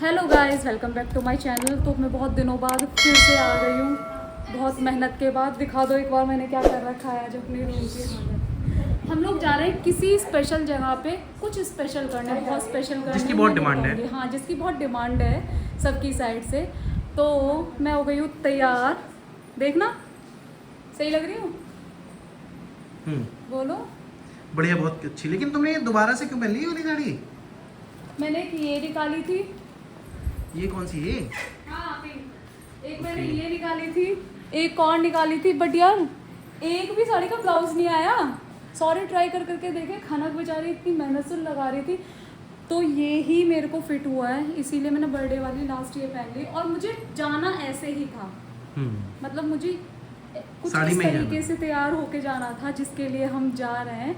Hello guys, welcome back to my channel. तो मैं बहुत दिनों बाद फिर से आ गई हूँ, बहुत मेहनत के बाद। दिखा दो एक बार मैंने क्या कर रखा है आज अपनी रूम की हालत। हम लोग जा रहे हैं किसी स्पेशल जगह पे, कुछ स्पेशल करने, बहुत स्पेशल करने, जिसकी बहुत मैं नहीं डिमांड है। बताऊंगी। हाँ, जिसकी बहुत डिमांड है सबकी साइड से। तो मैं हो गई हूँ तैयार। देखना सही लग रही हूँ? बोलो। बढ़िया, बहुत अच्छी। लेकिन तुमने ये दोबारा से क्यों पहन ली ये वाली साड़ी? मैंने एक ये निकाली थी। ये कौन सी है? हाँ, पिंक। एक मैंने Okay. ये निकाली थी, एक और निकाली थी, बट यार एक भी साड़ी का ब्लाउज नहीं आया। सॉरी, ट्राई कर करके देखे, खनक बेचारी इतनी मेहनत से लगा रही थी। तो ये ही मेरे को फिट हुआ है, इसीलिए मैंने बर्थडे वाली लास्ट ईयर पहन ली। और मुझे जाना ऐसे ही था, मतलब मुझे कुछ साड़ी इस में ही तरीके जाना। से तैयार होके जाना था जिसके लिए हम जा रहे हैं।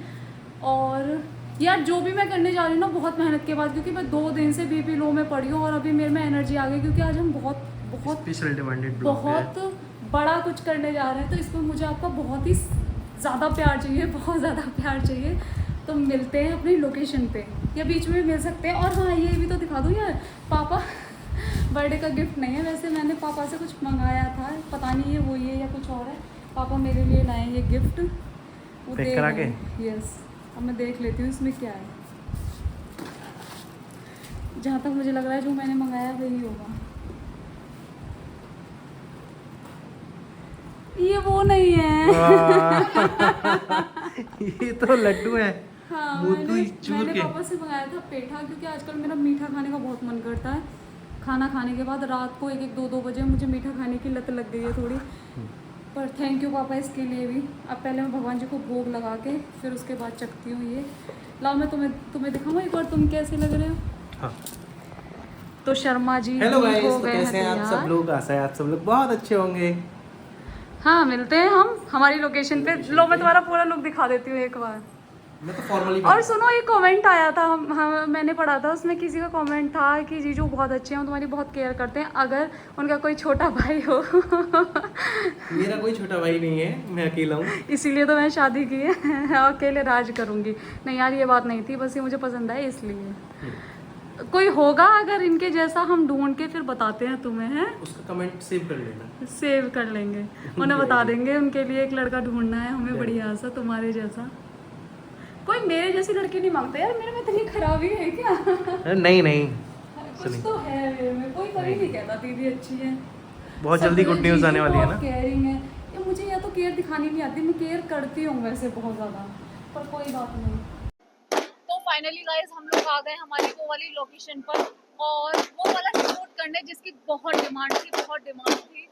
और यार जो भी मैं करने जा रही हूँ ना, बहुत मेहनत के बाद, क्योंकि मैं 2 दिन से बीपी लो में पड़ी हूँ और अभी मेरे में एनर्जी आ गई, क्योंकि आज हम बहुत बहुत स्पेशल डिमांडेड ब्लॉग पे बहुत बड़ा कुछ करने जा रहे हैं। तो इसमें मुझे आपका बहुत ही ज़्यादा प्यार चाहिए, बहुत ज़्यादा प्यार चाहिए। तो मिलते हैं अपनी लोकेशन पे, या बीच में भी मिल सकते हैं। और हाँ, ये भी तो दिखा दूँ यार, पापा बर्थडे का गिफ्ट नहीं है वैसे, मैंने पापा से कुछ मंगाया था, पता नहीं है वो ये या कुछ और है। पापा मेरे लिए लाए ये गिफ्ट, वो पैक दे करा गए। के? यस, अब मैं देख लेती हूँ इसमें क्या है। जहाँ तक मुझे लग रहा है जो मैंने मंगाया वही होगा। ये वो नहीं है। ये तो लड्डू है। हाँ, मोटू चूर मैंने के। पापा से मंगाया था पेठा, क्योंकि आजकल मेरा मीठा खाने का बहुत मन करता है। खाना खाने के बाद रात को 1-1 2-2 बजे मुझे मीठा खाने की लत लग गई है थोड़ी। पर थैंक यू पापा इसके लिए भी। अब पहले मैं भगवान जी को भोग लगा के फिर उसके बाद चखती हूँ ये। लाओ, मैं तुम्हें दिखाऊँ एक बार, तुम कैसे लग रहे हो। हाँ। तो शर्मा जी हेलो भी हो गाइस, तो गए हैं कैसे हैं आप सब तैयार। लोग? आशा है आप सब लोग बहुत अच्छे होंगे। हाँ, मिलते हैं हम हमारी लोकेशन पे। लो, मैं पे। तुम्हारा पूरा लुक दिखा देती हूँ एक बार। मैं तो फॉर्मली और पहनता सुनो, एक कमेंट आया था, मैंने पढ़ा था, उसमें किसी का कमेंट था कि जीजू बहुत अच्छे हैं, वो तुम्हारी बहुत केयर करते हैं, अगर उनका कोई छोटा भाई हो। हूँ। मेरा कोई छोटा भाई नहीं है, मैं अकेला हूँ। इसीलिए तो मैं शादी की है। अकेले राज करूँगी। नहीं यार, ये बात नहीं थी, बस ये मुझे पसंद है इसलिए। कोई होगा अगर इनके जैसा, हम ढूंढ के फिर बताते हैं तुम्हें, हैं। उसका कमेंट सेव कर लेना। सेव कर लेंगे, उन्हें बता देंगे उनके लिए एक लड़का ढूंढना है हमें, Right. बढ़िया सा तुम्हारे जैसा। कोई मेरे जैसी लड़की नहीं मांगता यार, मेरे में इतनी खराबी है क्या। नहीं नहीं, कुछ तो है मेरे में, कोई कभी नहीं कहता दीदी अच्छी है। बहुत सब जल्दी गुड न्यूज़ जीजू आने वाली है बहुत ना। केयरिंग है। ये मुझे या तो केयर दिखानी नहीं आती, मैं केयर करती हूँ वैसे बहुत ज़्यादा, पर कोई बात नहीं। तो फाइनली गाइस, हम लोग आ गए हमारी वो वाली लोकेशन पर, और वो वाला शूट करने जिसकी बहुत डिमांड थी, बहुत डिमांड थी।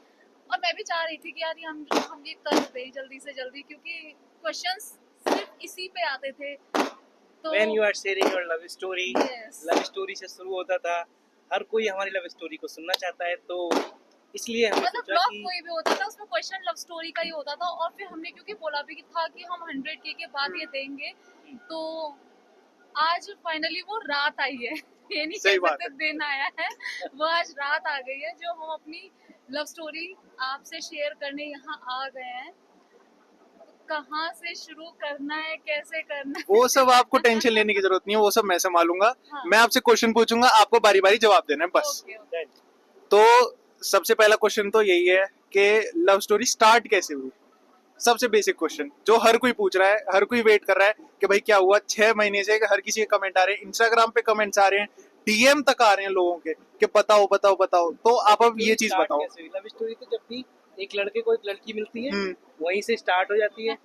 और मैं भी चाह रही थी कि यार ये हम ये कर दें जल्दी से जल्दी, क्योंकि क्वेश्चंस सिर्फ इसी पे आते थे। तो When you are sharing your love story, Yes. Love story से शुरू होता था। हर कोई हमारी लव स्टोरी को सुनना चाहता है, तो इसलिए हमने मतलब सोचा ब्लॉग कि कोई भी होता था उसमें क्वेश्चन लव स्टोरी का ही होता था। और फिर हमने क्योंकि बोला भी था कि हम 100K के बाद ये देंगे, तो आज फाइनली वो रात आई है। ये नहीं सही कह बात सकते दिन आया है, वो आज रात आ गई है, जो हम अपनी लव स्टोरी आपसे शेयर करने यहाँ आ गए हैं। कहाँ से शुरू करना है, कैसे करना है, वो सब आपको टेंशन लेने की जरूरत नहीं है, वो सब मैं संभालूंगा। हाँ। मैं आपसे क्वेश्चन पूछूंगा, आपको बारी बारी जवाब देना है बस। Okay, okay. तो सबसे पहला क्वेश्चन तो यही है कि लव स्टोरी स्टार्ट कैसे हुई। सबसे बेसिक क्वेश्चन जो हर कोई पूछ रहा है, हर कोई वेट कर रहा है कि भाई क्या हुआ। 6 महीने से हर किसी के कमेंट आ रहे हैं, इंस्टाग्राम पे कमेंट्स आ रहे हैं, डीएम तक आ रहे हैं लोगों के कि बताओ बताओ बताओ। तो आप अब ये चीज बताओ। लव स्टोरी तो जब भी एक लड़के को एक लड़की मिलती है हम्म, वहीं से स्टार्ट हो जाती है,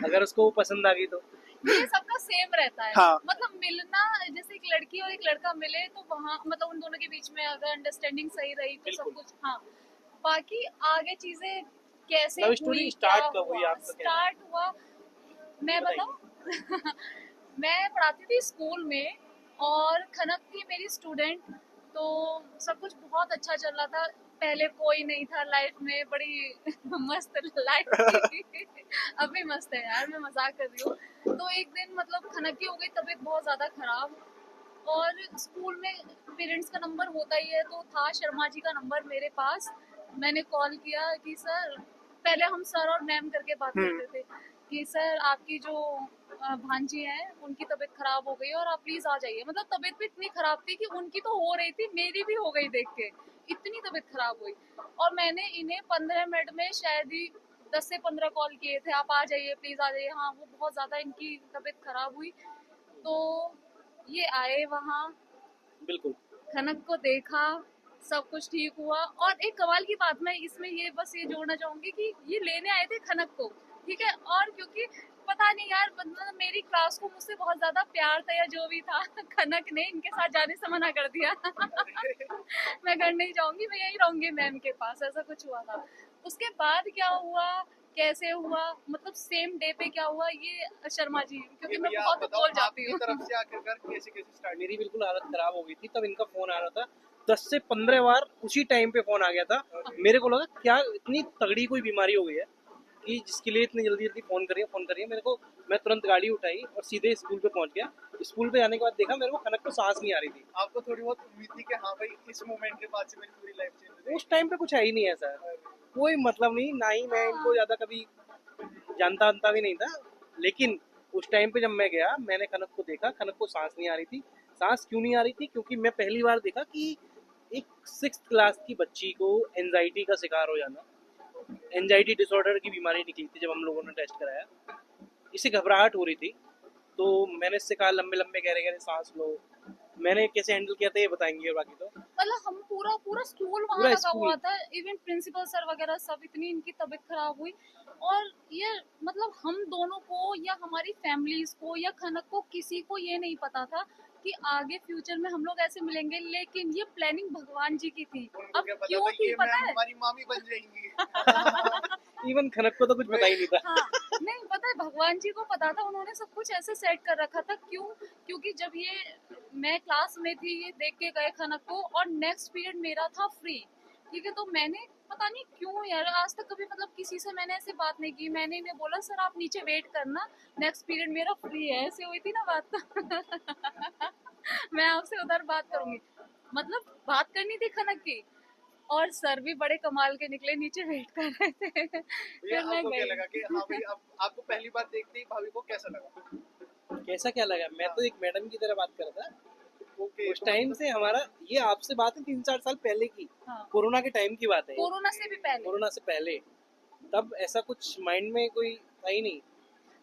अगर उसको वो पसंद आ गई तो। ये सबका सेम रहता है। हाँ। मतलब मिलना, जैसे एक लड़की और एक लड़का मिले तो वहाँ मतलब उन दोनों के बीच में अगर अंडरस्टैंडिंग सही रही तो सब बिल्कुल। कुछ, हाँ। बाकी आगे चीजें कैसे लव हुई, स्टोरी क्या स्टार्ट कब हुई हुआ, आपका कहना है? स्टार्ट हुआ, मैं बताइए। बताऊं। मैं पढ़ाती थी स्कूल में, और खनक थी मेरी स्टूडेंट। तो सब कुछ बहुत अच्छा चल रहा था। पहले कोई नहीं था लाइफ में, बड़ी मस्त लाइफ थी। अभी मस्त है यार, मैं मजाक कर रही हूँ। तो एक दिन मतलब खनक की हो गई तबीयत बहुत ज्यादा खराब, और स्कूल में पेरेंट्स का नंबर होता ही है, तो था शर्मा जी का नंबर मेरे पास। मैंने कॉल किया कि सर, पहले हम सर और मैम करके बात करते थे, कि सर आपकी जो भांजी हैं, उनकी तबीयत खराब हो गई और आप प्लीज आ जाइए। मतलब तबीयत भी इतनी खराब थी कि उनकी तो हो रही थी, मेरी भी हो गई देख के, इतनी तबीयत खराब हुई। और मैंने इन्हें 15 मिनट में शायद ही 10 से 15 कॉल किए थे, आप आ जाइए प्लीज आ जाइए। हाँ, वो बहुत ज्यादा इनकी तबीयत खराब हुई, तो ये आए वहाँ, बिल्कुल। खनक को देखा, सब कुछ ठीक हुआ। और एक कमाल की बात मैं इसमें ये बस ये जोड़ना चाहूंगी कि ये लेने आए थे खनक को, ठीक है, और क्योंकि पता नहीं यार, मतलब मेरी क्लास को मुझसे बहुत ज्यादा प्यार था या जो भी था, खनक ने इनके साथ जाने से मना कर दिया। मैं घर नहीं जाऊंगी, मैं यहीं रहूंगी मैम के पास, ऐसा कुछ हुआ था। उसके बाद क्या हुआ, कैसे हुआ, मतलब सेम डे पे क्या हुआ, ये शर्मा जी, क्योंकि मैं भैया, बहुत बताओ बोल जाती आपकी हूँ। तरफ से आखिरकार कैसे कैसे स्टार्ट मेरी बिल्कुल हालत खराब हो गई थी, तब इनका फोन आ रहा था। 10 से 15 बार उसी टाइम पे फोन आ गया था। मेरे को लगा क्या इतनी तगड़ी कोई बीमारी हो गई है कि जिसके लिए इतनी जल्दी जल्दी फोन करिए मेरे को। मैं तुरंत गाड़ी उठाई और सीधे स्कूल पे पहुंच गया। स्कूल पे जाने के बाद देखा मेरे को खनक को सांस नहीं आ रही थी। आपको थोड़ी बहुत उम्मीद थी कि हाँ भाई इस मोमेंट के बाद से मेरी पूरी लाइफ चेंज हो जाएगी? उस टाइम पे कुछ है ही नहीं ऐसा, कोई मतलब नहीं, ना ही मैं इनको ज्यादा कभी जानता जानता भी नहीं था। लेकिन उस टाइम पे जब मैं गया, मैंने खनक को देखा, खनक को सांस नहीं आ रही थी। सांस क्यों नहीं आ रही थी? क्योंकि मैं पहली बार देखा कि एक 6th क्लास की बच्ची को एंजाइटी का शिकार हो जाना, एंजाइटी डिसऑर्डर की बीमारी निकली थी जब हम लोगों ने टेस्ट कराया। इसे घबराहट हो रही थी, तो मैंने इससे कहा लंबे लंबे गहरे गहरे सांस लो। मैंने कैसे हैंडल किया था ये बताएंगे बाकी तो। मतलब हम पूरा पूरा स्कूल वहाँ पूरा लगा स्कूल। हुआ था, इवन प्रिंसिपल सर वगैरह सब, इतनी इनकी तबीयत खराब हुई। और ये मतलब हम दोनों को या हमारी फैमिलीज को या खनक को किसी को ये नहीं पता था कि आगे फ्यूचर में हम लोग ऐसे मिलेंगे, लेकिन ये प्लानिंग भगवान जी की थी। उनको अब क्या पता क्यों था थी ये पता मैम है? हमारी मामी बन जाएंगी। इवन खनक को तो कुछ पता ही नहीं था। हाँ, नहीं पता है, भगवान जी को पता था, उन्होंने सब कुछ ऐसे सेट कर रखा था। क्यों? क्योंकि जब ये मैं क्लास में थी, ये देख के गए खनक को, और नेक्स्ट पीरियड मेरा था फ्री, ठीक है। तो मैंने पता नहीं क्यों यार, आज तक कभी मतलब किसी से मैंने ऐसी बात नहीं की। मैंने इन्हें बोला सर आप नीचे वेट करना, नेक्स्ट पीरियड मेरा फ्री है, ऐसे हुई थी ना बात। मैं आपसे उधर बात करूंगी, मतलब बात करनी थी खनक की। और सर भी बड़े कमाल के निकले, नीचे वेट कर रहे थे। भैया फिर मैं आपको क्या गई। लगा कि हाँ भाई अब आपको पहली बार देखते ही भाभी को कैसा लगा? कैसा क्या लगा? मैं तो एक मैडम की तरह बात कर रहा था। ओके, उस टाइम से हमारा ये आपसे बात है 3-4 साल पहले की, हाँ, कोरोना के टाइम की बात है। कोरोना से भी पहले, कोरोना से पहले, तब ऐसा कुछ माइंड में कोई था ही नहीं।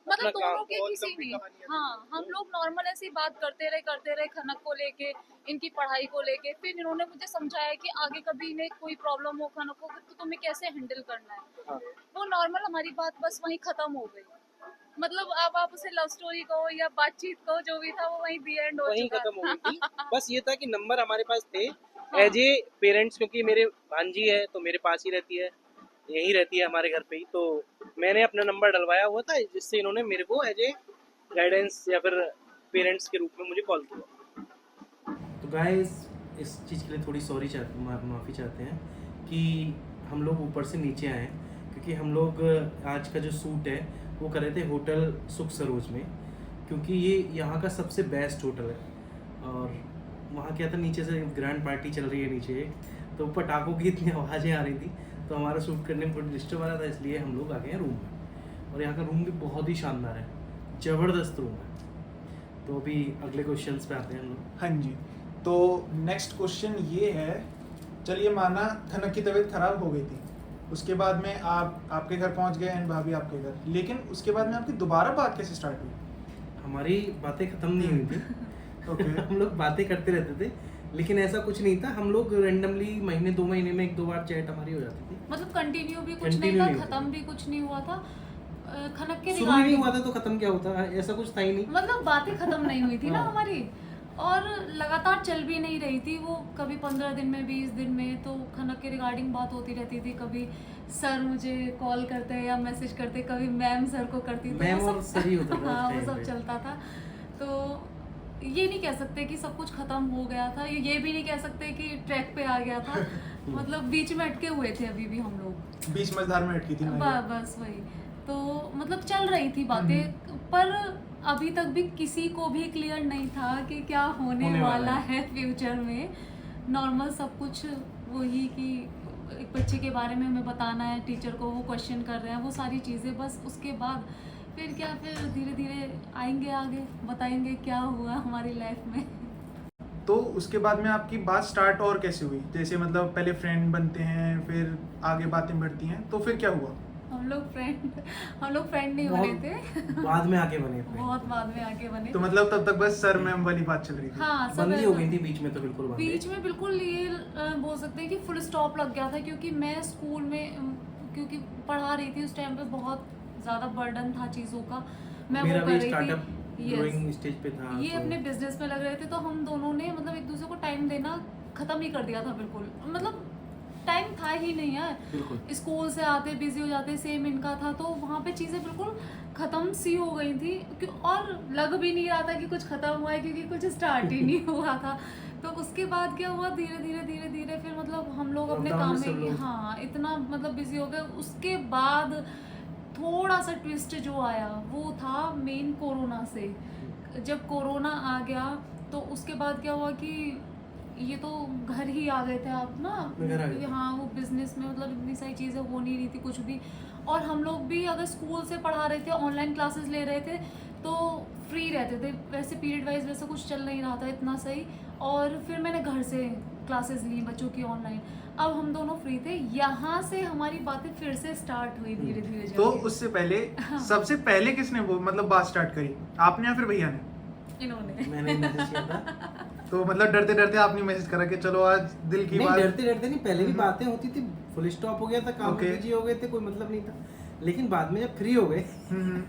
मतलब अपना काम दोनों के बहुत किसी लंबी भी। कहानी है। हाँ, हम लोग नॉर्मल ऐसी बात करते रहे खनक को लेके, इनकी पढ़ाई को लेके। फिर इन्होंने मुझे समझाया कि आगे कभी इन्हें कोई प्रॉब्लम हो खनक को, तो तुम्हें कैसे हैंडल करना है। हाँ। वो नॉर्मल हमारी बात बस वहीं खत्म हो गई। मतलब अब आप उसे लव स्टोरी कहो या बातचीत कहो, जो भी था वो वहीं दी एंड हो वहीं चुका खत्म हो गई थी। था। बस ये था कि नंबर हमारे पास थे हाँ। एज ए पेरेंट्स, क्योंकि मेरे भांजी है तो मेरे पास ही रहती है, यही रहती है हमारे घर पे ही। तो मैंने अपना नंबर डलवाया हुआ था, जिससे इन्होंने मेरे को एज ए गाइडेंस या फिर पेरेंट्स के रूप में मुझे कॉल किया। तो गाइस इस चीज़ के लिए थोड़ी माफ़ी चाहते हैं कि हम लोग ऊपर से नीचे आए हैं, क्योंकि हम लोग आज का जो शूट है वो कर रहे थे होटल सुख सरोज में, क्योंकि ये यहाँ का सबसे बेस्ट होटल है। और वहाँ क्या था, नीचे से ग्रैंड पार्टी चल रही है नीचे, तो पटाखों की इतनी आवाज़ें आ रही थी, तो हमारा शूट करने में थोड़ी डिस्टर्ब आ रहा था, इसलिए हम लोग आ गए हैं रूम में। और यहाँ का रूम भी बहुत ही शानदार है, ज़बरदस्त रूम है। तो अभी अगले क्वेश्चंस पे आते हैं हम लोग। हाँ जी, तो नेक्स्ट क्वेश्चन ये है, चलिए माना खनक की तबीयत खराब हो गई थी, उसके बाद में आप आपके घर पहुंच गए एंड भाभी आपके घर, लेकिन उसके बाद में आपकी दोबारा बात कैसे स्टार्ट हुई? हमारी बातें ख़त्म नहीं हुई थी। ओके। हम लोग बातें करते रहते थे, लेकिन ऐसा कुछ नहीं था। हम लोग रेंडमली महीने 2 महीने में 1-2 बार चैट हमारी हो जाती थी। मतलब कंटिन्यू भी कुछ नहीं Continue था, नहीं होता। खत्म भी कुछ नहीं हुआ था। खनक के शुरू ही नहीं रिगार्डिंग हुआ था तो खत्म क्या होता है, ऐसा कुछ था ही नहीं। मतलब बातें खत्म नहीं हुई थी ना हाँ। हमारी, और लगातार चल भी नहीं रही थी वो, कभी 15 दिन में 20 दिन में तो खनक के रिगार्डिंग बात होती रहती थी। कभी सर मुझे कॉल करते या मैसेज करते, कभी मैम सर को करती, तो मैम वो और सब सर ही होता था उस हाँ, वो टाइम सब पे। चलता था। तो ये नहीं कह सकते कि सब कुछ खत्म हो गया था, ये भी नहीं कह सकते कि ट्रैक पे आ गया था। मतलब बीच में अटके हुए थे अभी भी हम लोग, बीच मझधार में अटकी थी मैं। बस वही। तो मतलब चल रही थी बातें, पर अभी तक भी किसी को भी क्लियर नहीं था कि क्या होने वाला है फ्यूचर में। नॉर्मल सब कुछ वही कि एक बच्चे के बारे में हमें बताना है, टीचर को वो क्वेश्चन कर रहे हैं, वो सारी चीज़ें बस। उसके बाद फिर क्या, फिर धीरे धीरे आएंगे आगे, बताएंगे क्या हुआ हमारी लाइफ में। तो उसके बाद में आपकी बात स्टार्ट और कैसे हुई? जैसे मतलब पहले फ्रेंड बनते हैं, फिर आगे बातें बढ़ती हैं, तो फिर क्या हुआ? हम लोग फ्रेंड नहीं बने थे। बाद में आके बने थे। बहुत बाद में आके बने। तो मतलब तब तक बस सर मैम वाली बात चल रही थी। हाँ, सब बंदी हो गई थी बीच में, तो बिल्कुल बंदी। बीच में बिल्कुल ये बोल सकते हैं कि फुल स्टॉप लग गया था, क्योंकि मैं स्कूल में क्योंकि पढ़ा रही थी उस टाइम पे, बहुत ज़्यादा बर्डन था चीज़ों का, मैं मेरा वो भी कर रही स्टार्टअप थी। ग्रोइंग स्टेज पे था। ये तो अपने बिजनेस में लग रहे थे, तो हम दोनों ने मतलब एक दूसरे को टाइम देना ख़त्म ही कर दिया था बिल्कुल, मतलब टाइम था ही नहीं यार। बिल्कुल स्कूल से आते बिजी हो जाते, सेम इनका था, तो वहाँ पे चीज़ें बिल्कुल ख़त्म सी हो गई थी, और लग भी नहीं रहा था कि कुछ ख़त्म हुआ है, क्योंकि कुछ स्टार्ट ही नहीं हुआ था। तो उसके बाद क्या हुआ, धीरे धीरे फिर मतलब हम लोग अपने लॉकडाउन काम में सब में, लोग- हाँ, इतना मतलब बिजी हो गए। उसके बाद थोड़ा सा ट्विस्ट जो आया वो था मेन कोरोना से। जब कोरोना आ गया तो उसके बाद क्या हुआ कि ये तो घर ही आ गए थे आप ना, मैं घर आ गया। हाँ, वो बिजनेस में मतलब इतनी सारी चीज़ें हो नहीं रही थी कुछ भी, और हम लोग भी अगर स्कूल से पढ़ा रहे थे, ऑनलाइन क्लासेस ले रहे थे, तो फ्री रहते थे, वैसे पीरियड वाइज वैसा कुछ चल नहीं रहा था इतना सही। और फिर मैंने घर से क्लासेस ली बच्चों की ऑनलाइन, अब हम दोनों फ्री थे, यहाँ से हमारी बातें फिर से स्टार्ट हुई धीरे धीरे तो जाके। उससे पहले सबसे पहले किसने वो मतलब बात स्टार्ट करी, आपने या फिर भैया ने? इन्होंने मैंने मैसेज किया था। तो मतलब डरते डरते आपने मैसेज करा कि चलो आज दिल की नहीं, बात। डरते डरते नहीं, पहले भी बातें होती थी, फुल स्टॉप हो गया था, काम में Okay. बिजी हो गए थे, कोई मतलब नहीं था। लेकिन बाद में जब फ्री हो गए, हम्म,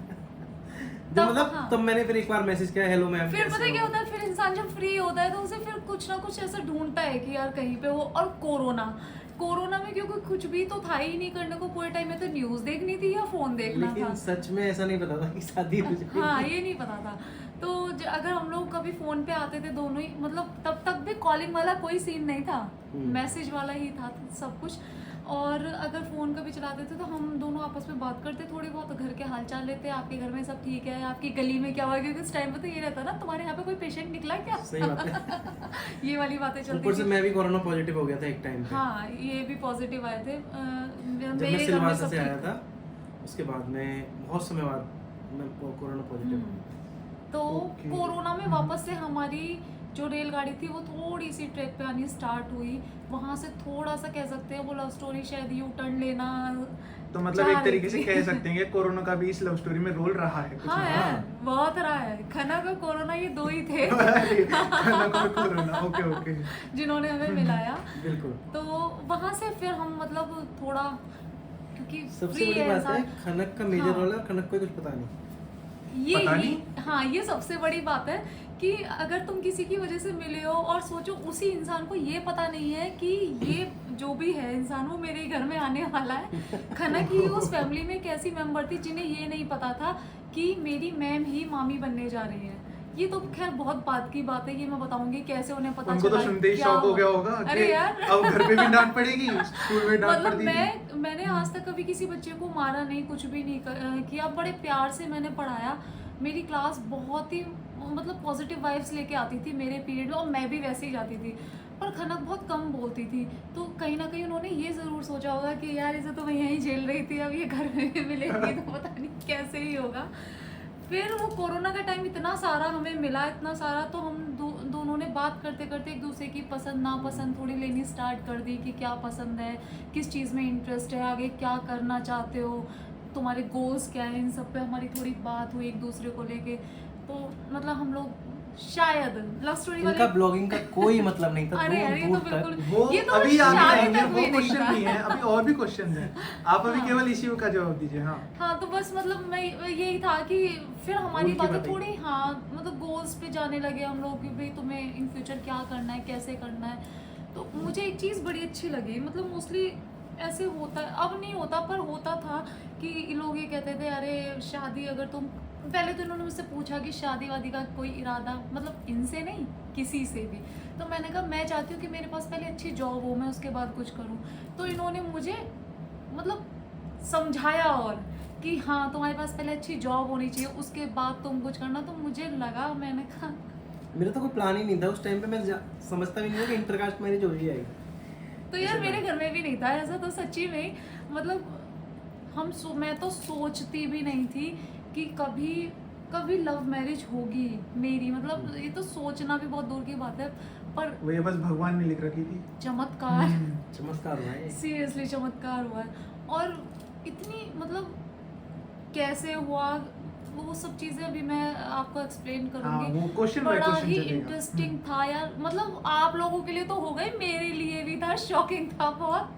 जब तब, मतलब हाँ। तब मैंने फिर एक बार मैसेज किया, हेलो मैम। फिर पता है क्या होता है, फिर इंसान जब फ्री होता है तो उसे फिर कुछ ना कुछ ऐसा ढूंढता है कि यार कहीं पे हो। और कोरोना में क्योंकि कुछ भी तो था ही नहीं करने को, पूरे टाइम में तो न्यूज़ देखनी थी या फोन देखना लेकिन था। सच में ऐसा नहीं पता था कि शादी हो जाएगी। हाँ, ये नहीं पता था। तो अगर हम लोग कभी फोन पे आते थे दोनों ही, मतलब तब तक भी कॉलिंग वाला कोई सीन नहीं था, मैसेज वाला ही था सब कुछ। और अगर फ़ोन कभी चलाते थे तो हम दोनों आपस में बात करते थोड़ी बहुत, घर के हालचाल लेते, आपके घर में सब ठीक है, आपकी गली में क्या हुआ, क्योंकि उस टाइम पे तो ये रहता ना, तुम्हारे यहाँ पे कोई पेशेंट निकला क्या? सही बात है। ये वाली बातें चलती ऊपर से थी। मैं भी कोरोना पॉजिटिव हो गया था एक टाइम पे। हाँ, ये भी पॉजिटिव आए थे। जब मैं मेरे घर में सिलवासा सब से आया ठीक था, उसके बाद में बहुत समय बाद मैं कोरोना पॉजिटिव हो गया। तो Okay. कोरोना में वापस से हमारी जो रेलगाड़ी थी वो थोड़ी सी ट्रैक पे आनी स्टार्ट हुई। वहाँ से थोड़ा सा कह सकते हैं वो लव स्टोरी शायद यू टर्न लेना। तो मतलब एक तरीके से कह सकते हैं कि कोरोना का भी इस लव स्टोरी में रोल रहा है कुछ हाँ ना। यार, बहुत रहा है। खनक और कोरोना ये दो ही थे खनक और कोरोना, ओके ओके। जिन्होंने हमें मिलाया। बिल्कुल। तो वहाँ से फिर हम मतलब थोड़ा, क्योंकि सबसे free बड़ी बात है, इंसान। खनक का मेजर हाँ। रोल है, खनक को कुछ पता नहीं। पता ये नहीं? हाँ, ये सबसे बड़ी बात है कि अगर तुम किसी की वजह से मिले हो और सोचो उसी इंसान को ये पता नहीं है कि ये जो भी है इंसान वो मेरे घर में आने वाला है। खनक ही उस फैमिली में एक ऐसी मेंबर थी जिन्हें ये नहीं पता था कि मेरी मैम ही मामी बनने जा रही है। ये तो खैर बहुत बात की बात है, ये मैं बताऊंगी कैसे उन्हें पता उनको चला। तो सुनते ही क्या शॉक हो हुआ। गया होगा अरे कि यार अब घर पे भी डांट पड़ेगी, स्कूल में डांट मतलब पड़ती थी। मैंने आज तक कभी किसी बच्चे को मारा नहीं, कुछ भी नहीं किया, बड़े प्यार से मैंने पढ़ाया। मेरी क्लास बहुत ही मतलब पॉजिटिव वाइब्स लेके आती थी मेरे पीरियड में, और मैं भी वैसे ही जाती थी। पर खनक बहुत कम बोलती थी, तो कहीं ना कहीं उन्होंने ये ज़रूर सोचा होगा कि यार इसे तो मैं यहीं झेल रही थी, अब ये घर में भी मिलेगी तो पता नहीं कैसे ही होगा। फिर वो कोरोना का टाइम इतना सारा हमें मिला, इतना सारा, तो हम दोनों ने बात करते करते एक दूसरे की पसंद नापसंद थोड़ी लेनी स्टार्ट कर दी कि क्या पसंद है, किस चीज़ में इंटरेस्ट है, आगे क्या करना चाहते हो, तुम्हारे गोल्स क्या हैं, इन सब पे हमारी थोड़ी बात हुई एक दूसरे को लेके। तो मतलब हम लोग शायद लव स्टोरी इनका वाले, ब्लॉगिंग का कोई मतलब नहीं था, अरे दूर यार ये दूर तो तक। बिल्कुल, वो ये तो अभी आगे शादी आएंगे, तक वो भी नहीं क्वेश्चन था। भी हैं, अभी और भी क्वेश्चन हैं। आप अभी हाँ। केवल इसी का जवाब दीजिए। हाँ हाँ, तो बस मतलब मैं यही था कि फिर हमारी गोल की बातें बातें। थोड़ी, हाँ, मतलब गोल्स पे जाने लगे हम लोग कि भाई तुम्हें इन फ्यूचर क्या करना है, कैसे करना है। तो मुझे एक चीज़ बड़ी अच्छी लगी, मतलब मोस्टली ऐसे होता है, अब नहीं होता पर होता था कि लोग ये कहते थे अरे शादी अगर तुम, पहले तो इन्होंने मुझसे पूछा कि शादी वादी का कोई इरादा, मतलब इनसे नहीं किसी से भी। तो मैंने कहा मैं चाहती हूँ कि मेरे पास पहले अच्छी जॉब हो, मैं उसके बाद कुछ करूँ। तो इन्होंने मुझे मतलब समझाया और कि हाँ तुम्हारे पास पहले अच्छी जॉब होनी चाहिए, उसके बाद तुम कुछ करना। तो मुझे लगा, मैंने कहा मेरा तो कोई प्लान ही नहीं था उस टाइम पे, मैं समझता भी नहीं था कि इंटरकास्ट मैरिज हो जाएगी। तो यार मेरे घर में भी नहीं था ऐसा, तो सच्ची में मतलब मैं तो सोचती भी नहीं थी कि कभी कभी लव मैरिज होगी मेरी, मतलब ये तो सोचना भी बहुत दूर की बात है, पर वो ये बस भगवान ने लिख रखी थी। चमत्कार, चमत्कार हुआ है। सीरियसली चमत्कार हुआ है। और इतनी मतलब कैसे हुआ वो सब चीज़ें अभी मैं आपको एक्सप्लेन हाँ, करूंगी। वो क्वेश्चन बाय बड़ा क्वेश्चन ही चलेगा। इंटरेस्टिंग था यार, मतलब आप लोगों के लिए तो हो गई, मेरे लिए भी था, शॉकिंग था बहुत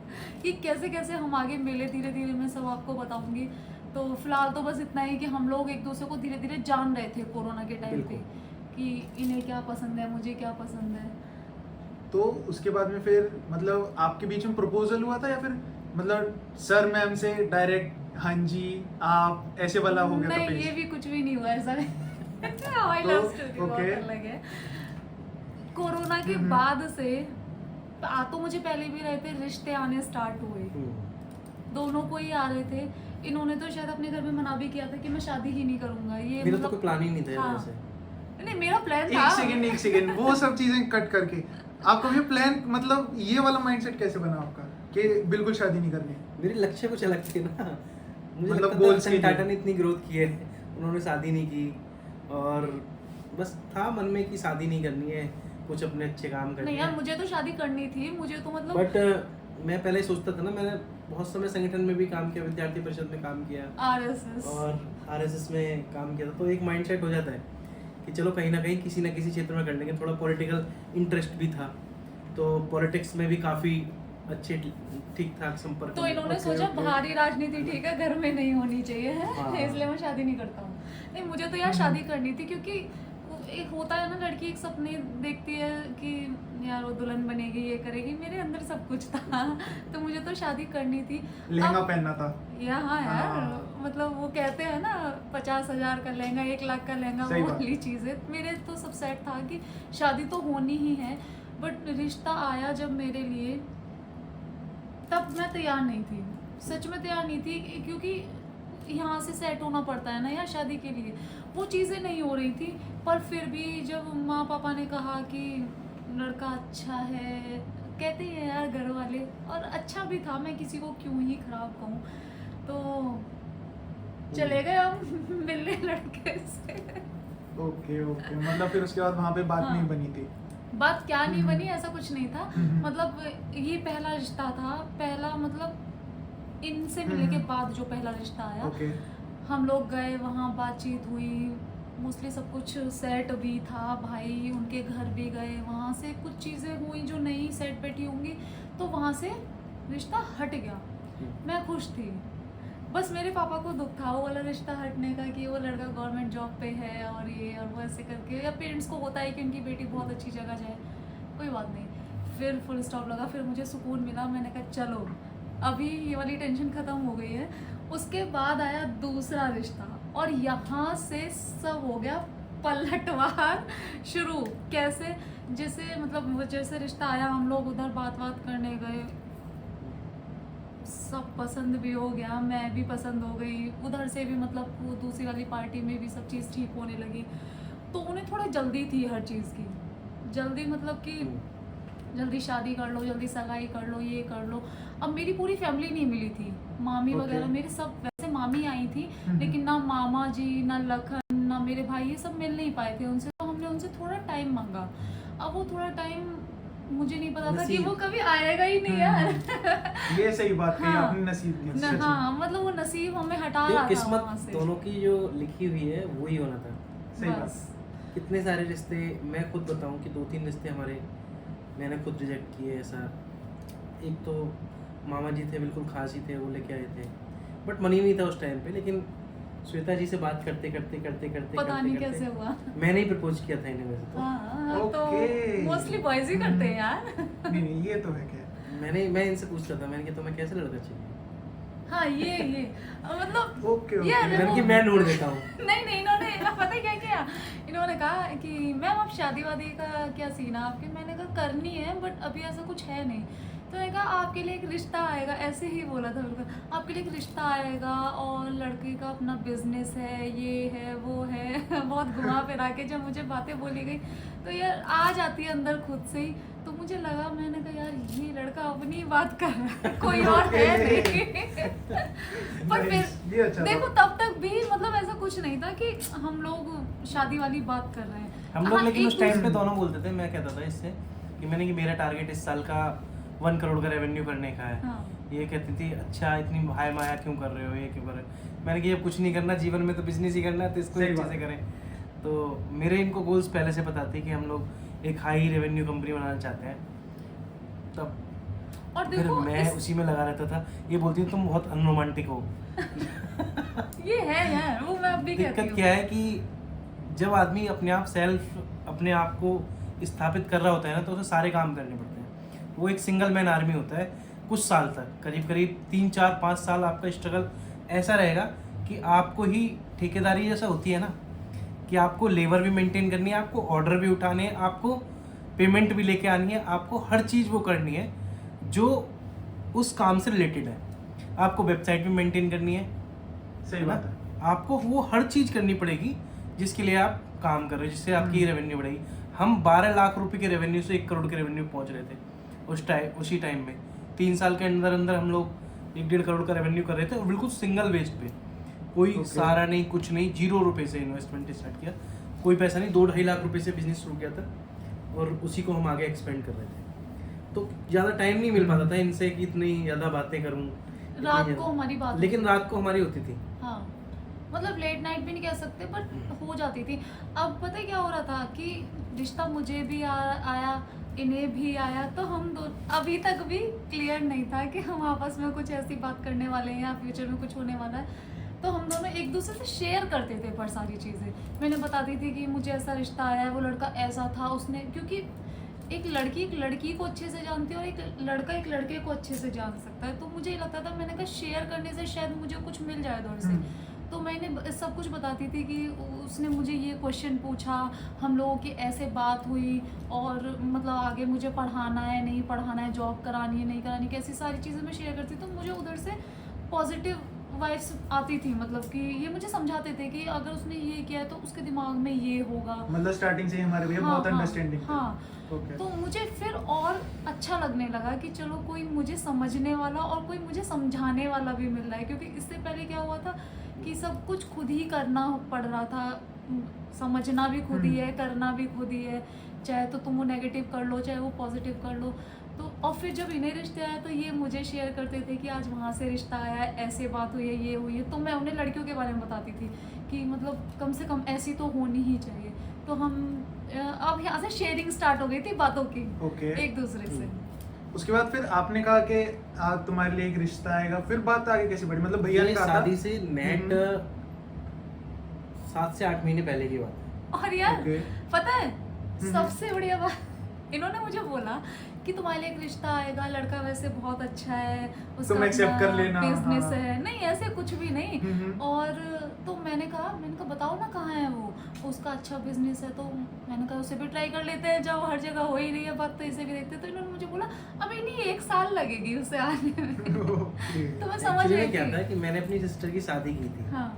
कि कैसे कैसे हम आगे मिले। धीरे धीरे मैं सब आपको बताऊंगी। तो फिलहाल तो बस इतना ही कि हम लोग एक दूसरे को धीरे धीरे जान रहे थे कोरोना के टाइम पे कि इन्हें क्या पसंद है, मुझे क्या पसंद है। तो उसके बाद में फिर मतलब आपके बीच में प्रपोजल हुआ था या फिर मतलब सर मैम से डायरेक्ट हाँ जी आप ऐसे वाला हो गया था नहीं, पेज? ये भी कुछ भी नहीं हुआ ऐसा। हमारी लव स्टोरी बहुत ओके। अलग है। कोरोना के हम्म। बाद से आ तो मुझे पहले भी रहे थे, रिश्ते आने स्टार्ट हुए, दोनों को ही आ रहे थे। इन्होंने तो शायद अपने घर में मना भी किया था कि मैं शादी ही नहीं करूंगा। ये मेरा तो मतलब कोई प्लान ही नहीं था यार हाँ। वैसे। नहीं, मेरा प्लान था। एक सेकंड वो सब चीजें कट करके आपका भी प्लान मतलब ये वाला माइंडसेट कैसे बना आपका कि बिल्कुल शादी नहीं करनी? मेरे लक्ष्य कुछ अलग थे ना। मुझे मतलब लगता goals था के रतन टाटा लिए। ने इतनी ग्रोथ की है, उन्होंने शादी नहीं की, और बस था मन में कि शादी नहीं करनी है, कुछ अपने अच्छे काम करने नहीं यार, हैं। मुझे तो शादी करनी थी, मुझे तो मतलब बट मैं पहले सोचता था ना, मैंने बहुत समय संगठन में भी काम किया, विद्यार्थी परिषद में काम किया आरएसएस और आरएसएस में काम किया था, तो एक माइंडसेट हो जाता है कि चलो कहीं ना कहीं किसी ना किसी क्षेत्र में कर लेंगे। थोड़ा पॉलिटिकल इंटरेस्ट भी था, तो पॉलिटिक्स में भी काफ़ी अच्छे ठीक ठाक संपर्क। तो इन्होंने सोचा बाहरी राजनीति ठीक है, घर में नहीं होनी चाहिए है, हाँ। इसलिए मैं शादी नहीं करता हूँ। नहीं, मुझे तो यार शादी करनी थी, क्योंकि एक होता है ना, लड़की एक सपने देखती है कि यार वो दुल्हन बनेगी, ये करेगी, मेरे अंदर सब कुछ था। तो मुझे तो शादी करनी थी। लहंगा अब- पहनना था। हाँ यार, हाँ। मतलब वो कहते हैं ना 50,000 का लहंगा, 1 लाख का लहंगा, सही वो बात। वाली चीज़ है। मेरे तो सब सेट था कि शादी तो होनी ही है, बट रिश्ता आया जब मेरे लिए, तब मैं तैयार नहीं थी, सच में तैयार नहीं थी, क्योंकि यहाँ से सेट होना पड़ता है ना यार शादी के लिए, वो चीज़ें नहीं हो रही थी। पर फिर भी जब माँ पापा ने कहा कि लड़का अच्छा है, कहते हैं यार घर वाले, और अच्छा भी था, मैं किसी को क्यों ही खराब कहूँ, तो चले गए हम मिलने लड़के से। ओके ओके, मतलब फिर उसके बाद वहाँ पे बात हाँ। नहीं बनी थी। बात क्या नहीं बनी, ऐसा कुछ नहीं था। हम्म। मतलब ये पहला रिश्ता था, पहला मतलब इनसे मिलने के बाद जो पहला रिश्ता आया, ओके। हम लोग गए वहाँ, बातचीत हुई, मोस्टली सब कुछ सेट भी था, भाई उनके घर भी गए, वहाँ से कुछ चीज़ें हुई जो नहीं सेट बैठी होंगी, तो वहाँ से रिश्ता हट गया। मैं खुश थी, बस मेरे पापा को दुख था वो वाला रिश्ता हटने का, कि वो लड़का गवर्नमेंट जॉब पे है और ये और वो ऐसे करके, या पेरेंट्स को होता है कि उनकी बेटी बहुत अच्छी जगह जाए, कोई बात नहीं। फिर फुल स्टॉप लगा, फिर मुझे सुकून मिला, मैंने कहा चलो अभी ये वाली टेंशन ख़त्म हो गई है। उसके बाद आया दूसरा रिश्ता, और यहाँ से सब हो गया पलटवार शुरू। कैसे, जैसे मतलब वो जैसे रिश्ता आया, हम लोग उधर बात करने गए, सब पसंद भी हो गया, मैं भी पसंद हो गई, उधर से भी मतलब वो दूसरी वाली पार्टी में भी सब चीज़ ठीक होने लगी। तो उन्हें थोड़ा जल्दी थी हर चीज़ की, जल्दी मतलब कि जल्दी शादी कर लो, जल्दी सगाई कर लो, ये कर लो। अब मेरी पूरी फैमिली नहीं मिली थी, मामी Okay. वगैरह मेरे सब, वैसे मामी आई थी, हम्म। लेकिन ना मामा जी, ना लखन, ना मेरे भाई, ये सब मिल नहीं पाए थे उनसे, तो हमने उनसे थोड़ा टाइम मांगा। अब वो थोड़ा टाइम मुझे नहीं पता था कि नसीब। वो कभी आएगा ही नहीं यार। ये सही बात कही हाँ। आपने, नसीब की। सच में। हाँ, मतलब वो नसीब हमें हटा ये रहा था वहाँ किस्मत से। दोनों की जो लिखी हुई है वही होना था। सही बात। बस कितने सारे रिश्ते, मैं खुद बताऊं कि 2-3 रिश्ते हमारे मैंने खुद रिजेक्ट किए। ऐसा एक तो मामा जी थे, बिल्कुल खास ही थे, वो लेके आए थे, बट मनी नहीं था उस टाइम पे। लेकिन श्वेता जी से बात करते पता नहीं कैसे हुआ। मैंने ही प्रपोज किया था इन्हें वैसे तो। हाँ, तो Okay. मोस्टली बॉयज ही करते हैं यार। नहीं ये तो है क्या। मैं इनसे पूछता था, मैंने कहा तुम्हें कैसे लड़का चाहिए, हाँ, ये मतलब ओके ये ओके। मैंने कहा मैं ढूंढ देता हूँ। नहीं, इन्होंने पता है क्या किया, इन्होंने कहा कि मैम आप शादी वादी का क्या सीन है आपके, मैंने कहा करनी है बट अभी ऐसा कुछ है नहीं। तो मैंने कहा आपके लिए एक रिश्ता आएगा, ऐसे ही बोला था बिल्कुल, आपके लिए एक रिश्ता आएगा और लड़के का अपना बिजनेस है, ये है वो है। बहुत घुमा फिरा के जब मुझे बातें बोली गई तो यार आ जाती है अंदर खुद से ही। तो मुझे लगा, मैंने कहा यार ये लड़का अपनी बात कर रहा है, कोई और है नहीं। पर Nice, ये फिर अच्छा था। देखो तब तक भी मतलब ऐसा कुछ नहीं था कि हम लोग शादी वाली बात कर रहे हैं। हम लोग हाँ, लेकिन एक उस टाइम पे दूसरे- दोनों बोलते थे, मैं कहता था इससे कि मैंने कि मेरा टारगेट इस साल का 1 करोड़ का रेवेन्यू करने का है। हाँ। ये कहती थी अच्छा इतनी हाय माया क्यों कर रहे हो, ये क्यों कर रहे हो। मैंने कहा अब कुछ नहीं करना जीवन में, तो बिजनेस ही करना है, तो इसको सही अच्छे बात से है। करें। तो मेरे इनको गोल्स पहले से पता थे कि हम लोग एक हाई रेवेन्यू कंपनी बनाना चाहते हैं। तब और फिर देखो मैं उसी में लगा रहता था। ये बोलती थी तुम बहुत अनरोमांटिक हो। ये है वो मैं अब भी कहती दिक्कत हूँ। क्या है कि जब आदमी अपने आप सेल्फ अपने आप को स्थापित कर रहा होता है ना, तो उसे सारे काम करने पड़ते हैं। वो एक सिंगल मैन आर्मी होता है कुछ साल तक, करीब करीब 3 4 5 साल आपका स्ट्रगल ऐसा रहेगा कि आपको ही ठेकेदारी जैसा होती है ना, कि आपको लेबर भी मेंटेन करनी है, आपको ऑर्डर भी उठाने हैं, आपको पेमेंट भी लेके आनी है, आपको हर चीज़ वो करनी है जो उस काम से रिलेटेड है। आपको वेबसाइट भी मेंटेन करनी है, सही बात है। आपको वो हर चीज़ करनी पड़ेगी जिसके लिए आप काम कर रहे हो, जिससे आपकी रेवेन्यू बढ़ेगी। हम 12 लाख रुपए के रेवेन्यू से 1 करोड़ के रेवेन्यू पहुंच रहे थे उसी टाइम में। 3 साल के अंदर अंदर हम लोग 1 1.5 करोड़ का रेवेन्यू कर रहे थे, और बिल्कुल सिंगल बेस पे, कोई सहारा नहीं, कुछ नहीं, 0 रुपये से इन्वेस्टमेंट स्टार्ट किया, कोई पैसा नहीं, 2-2.5 लाख रुपए से बिजनेस शुरू किया था, और उसी को हम आगे एक्सपेंड कर रहे थे। तो ज़्यादा टाइम नहीं मिल पाता था इनसे कि इतनी ज़्यादा बातें करूँ। रात को हमारी बात लेकिन रात को हमारी होती थी। हाँ, मतलब लेट नाइट भी नहीं कह सकते बट हो जाती थी। अब पता है क्या हो रहा था कि रिश्ता मुझे भी आया, इन्हें भी आया, तो हम दो अभी तक भी क्लियर नहीं था कि हम आपस में कुछ ऐसी बात करने वाले हैं या फ्यूचर में कुछ होने वाला है। तो हम दोनों एक दूसरे से शेयर करते थे पर सारी चीज़ें। मैंने बताती थी कि मुझे ऐसा रिश्ता आया है, वो लड़का ऐसा था, उसने, क्योंकि एक लड़की को अच्छे से जानती है और एक लड़का एक लड़के को अच्छे से जान सकता है। तो मुझे ये लगता था, मैंने कहा शेयर करने से शायद मुझे कुछ मिल जाए उधर से। तो मैंने सब कुछ बताती थी कि उसने मुझे ये क्वेश्चन पूछा, हम लोगों की ऐसे बात हुई, और मतलब आगे मुझे पढ़ाना है नहीं पढ़ाना है, जॉब करानी है नहीं करानी, कैसी सारी चीज़ें मैं शेयर करती। तो मुझे उधर से पॉजिटिव वाइब्स आती थी, मतलब कि ये मुझे समझाते थे कि अगर उसने ये किया है तो उसके दिमाग में ये होगा। मतलब स्टार्टिंग से ही हमारे भैया बहुत अंडरस्टैंडिंग थे। हाँ, ओके। तो मुझे फिर और अच्छा लगने लगा कि चलो कोई मुझे समझने वाला और कोई मुझे समझाने वाला भी मिल रहा है। क्योंकि इससे पहले क्या हुआ था कि सब कुछ खुद ही करना पड़ रहा था, समझना भी खुद ही है, करना भी खुद ही है, चाहे तो तुम वो नेगेटिव कर लो चाहे वो पॉजिटिव कर लो। तो और फिर जब इन्हें रिश्ते आए तो ये मुझे शेयर करते थे कि आज वहाँ से रिश्ता आया है, ऐसे बात हुई है, ये हुई है। तो मैं उन्हें लड़कियों के बारे में बताती थी कि मतलब कम से कम ऐसी तो होनी ही चाहिए। तो हम अब यहाँ से शेयरिंग स्टार्ट हो गई थी बातों की, ओके। एक दूसरे से। उसके बाद फिर आपने कहा कि आज तुम्हारे लिए एक रिश्ता आएगा, फिर बात आगे कैसे बढ़ी? मतलब भैया ने ये कहा था शादी से नेट 7 से 8 महीने पहले की बात है। और यार ओके। पता है सबसे बढ़िया बात, इन्होंने मुझे बोला कि तुम्हारे लिए एक रिश्ता आएगा, लड़का वैसे बहुत अच्छा है, तुम accept कर लेना, बिजनेस हाँ। है, नहीं ऐसे कुछ भी नहीं। और तो मैंने कहा बताओ ना कहाँ है वो, उसका अच्छा बिजनेस है। तो मैंने कहा उसे भी ट्राई कर लेते हैं, जब हर जगह हो ही रही है बात तो इसे भी देखते हैं। तो इन्होंने मुझे बोला अभी नहीं 1 साल लगेगी उसे आने में। तो मैं समझ Actually गई में क्या था थी। कि मैंने अपनी सिस्टर की शादी की थी। हाँ,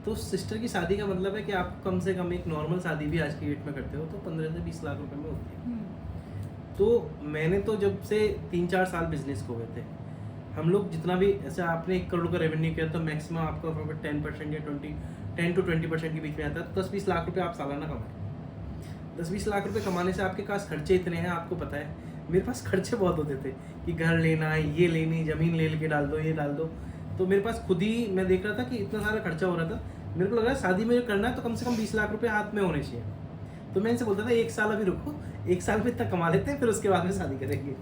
तो सिस्टर की शादी का मतलब है कि आप कम से कम एक नॉर्मल शादी भी आज की डेट में करते हो तो 15 से 20 लाख रुपए में होती है। तो मैंने तो जब से 3-4 साल बिजनेस को हुए थे, हम लोग जितना भी ऐसे आपने 1 करोड़ का रेवेन्यू किया तो मैक्सिमम आपका 10% या 10 to 20% के बीच में आता है। 10-20 लाख रुपए आप सालाना कमाए। 10-20 लाख रुपए कमाने से आपके पास खर्चे इतने हैं, आपको पता है मेरे पास खर्चे बहुत होते थे कि घर लेना है, ये लेनी, ज़मीन ले के डाल दो, ये डाल दो। तो मेरे पास खुद ही मैं देख रहा था कि इतना सारा खर्चा हो रहा था। मेरे को लग रहा है शादी में करना है तो कम से कम 20 लाख रुपए हाथ में होने चाहिए। तो मैं इनसे बोलता था 1 साल अभी रुको, 1 साल में इतना कमा लेते हैं, फिर उसके बाद में शादी करेंगे।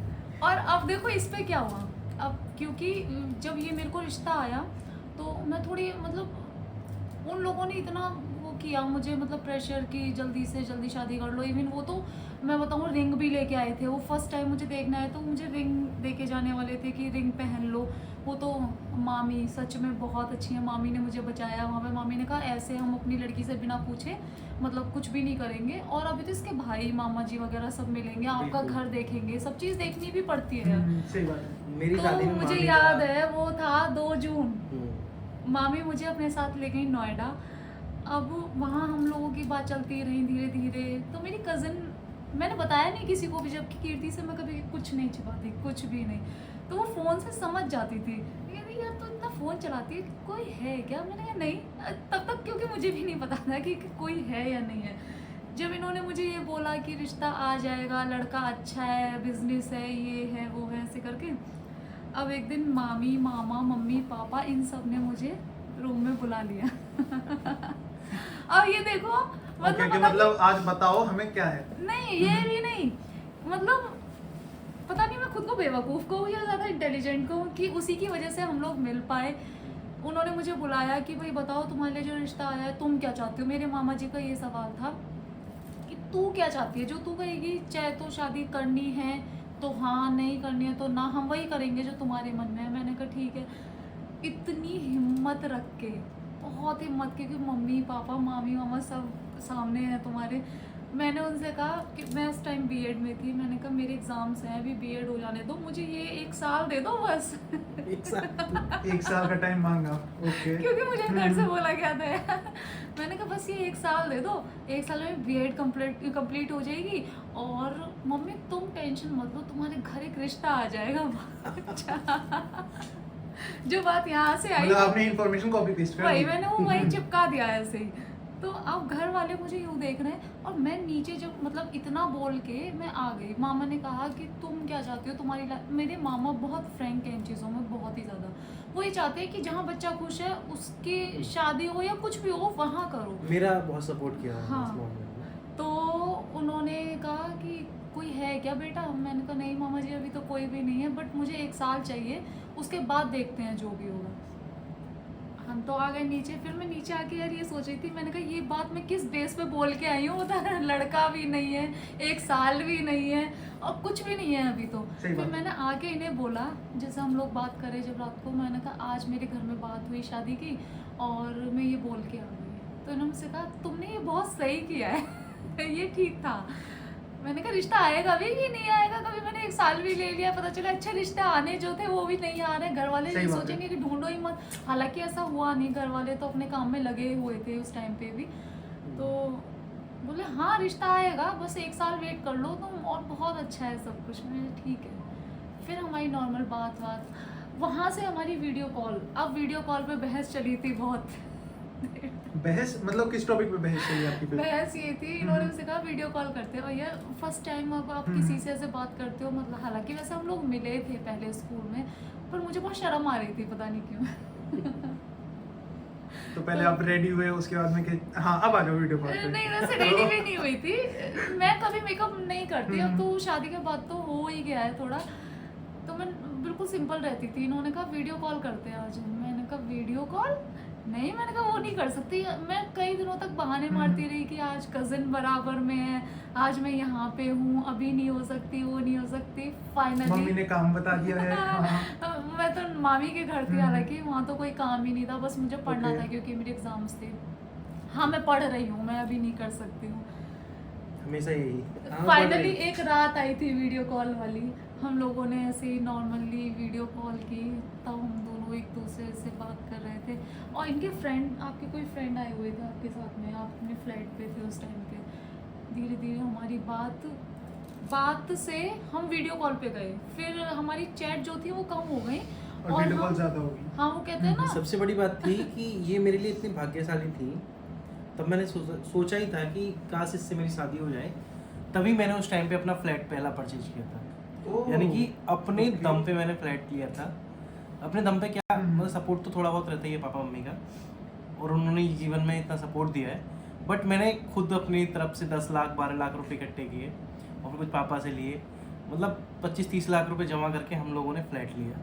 और अब देखो इस पे क्या हुआ। अब क्योंकि जब ये मेरे को रिश्ता आया तो मैं थोड़ी मतलब उन लोगों ने इतना वो किया मुझे, मतलब प्रेशर की जल्दी से जल्दी शादी कर लो। इवन वो तो मैं बताऊँ रिंग भी लेके आए थे। वो फर्स्ट टाइम मुझे देखना है तो मुझे रिंग दे के जाने वाले थे कि रिंग पहन लो। वो तो मामी सच में बहुत अच्छी है, मामी ने मुझे बचाया वहाँ पे। मामी ने कहा ऐसे हम अपनी लड़की से बिना पूछे मतलब कुछ भी नहीं करेंगे। और अभी तो इसके भाई मामा जी वगैरह सब मिलेंगे, आपका बिल्कुल। घर देखेंगे, सब चीज़ देखनी भी पड़ती है यार। सही बात है। मेरी शादी तो में मुझे मामी याद का- है वो था 2 जून, हम्म। मामी मुझे अपने साथ ले गई नोएडा। अब वहाँ हम लोगों की बात चलती रही धीरे धीरे। तो मेरी कज़न मैंने बताया नहीं किसी को भी, जबकि कीर्ति से मैं कभी कुछ नहीं छिपाती, कुछ भी नहीं। तो वो फ़ोन से समझ जाती थी, कहती यार तो इतना फ़ोन चलाती है, कोई है क्या? मैंने कहा नहीं, तब तक क्योंकि मुझे भी नहीं पता था कि कोई है या नहीं है। जब इन्होंने मुझे ये बोला कि रिश्ता आ जाएगा, लड़का अच्छा है, बिजनेस है, ये है वो है, ऐसे करके अब एक दिन मामी, मामा, मम्मी, पापा इन सब ने मुझे रूम में बुला लिया। अब ये देखो मतलब आज बताओ हमें क्या है। नहीं, ये भी नहीं, मतलब पता नहीं मैं खुद को बेवकूफ़ कहूँ या ज़्यादा इंटेलिजेंट कहूँ कि उसी की वजह से हम लोग मिल पाए। उन्होंने मुझे बुलाया कि भाई बताओ तुम्हारे लिए जो रिश्ता आया है तुम क्या चाहती हो। मेरे मामा जी का ये सवाल था कि तू क्या चाहती है, जो तू कहेगी, चाहे तो शादी करनी है तो हाँ, नहीं करनी है तो ना, हम वही करेंगे जो तुम्हारे मन में है। मैंने कहा ठीक है। इतनी हिम्मत रख के, बहुत हिम्मत, क्योंकि मम्मी पापा मामी मामा सब सामने हैं तुम्हारे। मैंने उनसे कहा कि मैं उस टाइम बीएड में थी, मैंने कहा मेरे एग्ज़ाम्स हैं, अभी बीएड हो जाने दो, मुझे ये 1 साल दे दो बस। एक साल का टाइम मांगा, ओके। क्योंकि मुझे घर से बोला गया था। मैंने कहा बस ये 1 साल दे दो, 1 साल में बीएड कंप्लीट हो जाएगी, और मम्मी तुम टेंशन मत लो, तुम्हारे घर एक रिश्ता आ जाएगा। जो बात यहाँ से आई, मतलब आपने इन्फॉर्मेशन कॉपी पेस्ट कर वही दी। मैंने वो वही चिपका दिया ऐसे ही। तो अब घर वाले मुझे यूँ देख रहे हैं, और मैं नीचे जब मतलब इतना बोल के मैं आ गई। मामा ने कहा कि तुम क्या चाहती हो, तुम्हारी मेरे मामा बहुत फ्रैंक हैं इन चीज़ों में, बहुत ही ज़्यादा। वो ये चाहते हैं कि जहाँ बच्चा खुश है उसकी शादी हो या कुछ भी हो वहाँ करो। मेरा बहुत सपोर्ट किया हाँ। इस मामले में। तो उन्होंने कहा कि कोई है क्या बेटा? मैंने कहा नहीं मामा जी, अभी तो कोई भी नहीं है, बट मुझे 1 साल चाहिए, उसके बाद देखते हैं जो भी होगा। हम तो आ गए नीचे। फिर मैं नीचे आके यार ये सोच रही थी, मैंने कहा ये बात मैं किस बेस पे बोल के आई हूँ, उधर लड़का भी नहीं है, 1 साल भी नहीं है, और कुछ भी नहीं है अभी तो। सही फिर बात। मैंने आके इन्हें बोला, जैसे हम लोग बात करें जब रात को, मैंने कहा आज मेरे घर में बात हुई शादी की, और मैं ये बोल के आ गई। तो इन्होंने मुझसे कहा तुमने ये बहुत सही किया है। ये ठीक था। मैंने कहा रिश्ता आएगा भी कि नहीं आएगा, कभी मैंने 1 साल भी ले लिया, पता चला अच्छे रिश्ते आने जो थे वो भी नहीं आ रहे। घर वाले सही ये बात है। सोचेंगे कि ढूंढो ही मत। हालांकि ऐसा हुआ नहीं, घर वाले तो अपने काम में लगे हुए थे उस टाइम पे भी। तो बोले हाँ रिश्ता आएगा, बस 1 साल वेट कर लो तुम, और बहुत अच्छा है सब कुछ। मैंने ठीक है। फिर हमारी नॉर्मल बात, वहाँ से हमारी वीडियो कॉल। अब वीडियो कॉल पे बहस चली थी बहुत। बहस मतलब किस टॉपिक पे बहस चली आपकी फिर? बहस ये थी, इन्होंने मुझसे कहा वीडियो कॉल करते हो भैया, फर्स्ट टाइम अब आप किसी से ऐसे बात करते हो, मतलब हालांकि वैसे हम लोग मिले थे पहले स्कूल में, पर मुझे बहुत शर्म आ रही थी, पता नहीं क्यों। तो पहले आप रेडी हुए, उसके बाद में कि हाँ अब आ जाओ वीडियो कॉल पे। नहीं वैसे रेडी भी नहीं हुई थी, मैं कभी मेकअप नहीं करती, अब तो शादी के बाद तो हो ही गया है थोड़ा, तो मैं बिल्कुल सिंपल रहती थी। इन्होंने कहा वीडियो कॉल करते हैं आज। मैंने कहा वीडियो कॉल नहीं, मैंने कहा वो नहीं कर सकती। मैं कई दिनों तक बहाने मारती रही कि आज कज़न बराबर में है, आज मैं यहाँ पे हूँ, अभी नहीं हो सकती, वो नहीं हो सकती। मम्मी फाइनली ने काम बता दिया है। हाँ। मैं तो मामी के घर थी, हालांकि वहाँ तो कोई काम ही नहीं था, बस मुझे पढ़ना Okay. था क्योंकि मेरे एग्जाम्स थे। हाँ मैं पढ़ रही हूँ, मैं अभी नहीं कर सकती हूँ। हमेशा यही। हाँ, फाइनली बढ़ रही। एक रात आई थी वीडियो कॉल वाली, हम लोगों ने ऐसे ही नॉर्मली वीडियो कॉल की, तब हम दोनों एक दूसरे से बात कर रहे थे। और इनके फ्रेंड, आपके कोई फ्रेंड आए हुए थे आपके साथ में, आप अपने फ्लैट पे थे उस टाइम पे। धीरे धीरे हमारी बात से हम वीडियो कॉल पे गए, फिर हमारी चैट जो थी वो कम हो गई, और वीडियो कॉल हम ज्यादा होगी। हाँ वो कहते हैं ना, सबसे बड़ी बात थी कि ये मेरे लिए इतनी भाग्यशाली थी, तब मैंने सोचा ही था कि काश इससे मेरी शादी हो जाए। तभी मैंने उस टाइम पे अपना फ्लैट पहला परचेज किया था, ओह, यानी कि अपने okay. दम पे मैंने फ्लैट लिया था। अपने दम पे क्या, मतलब सपोर्ट तो थोड़ा बहुत रहता ही है पापा मम्मी का, और उन्होंने जीवन में इतना सपोर्ट दिया है, बट मैंने खुद अपनी तरफ से 10 लाख 12 लाख रुपए इकट्ठे किए, और फिर कुछ पापा से लिए, मतलब 25-30 लाख रुपए जमा करके हम लोगों ने फ्लैट लिया।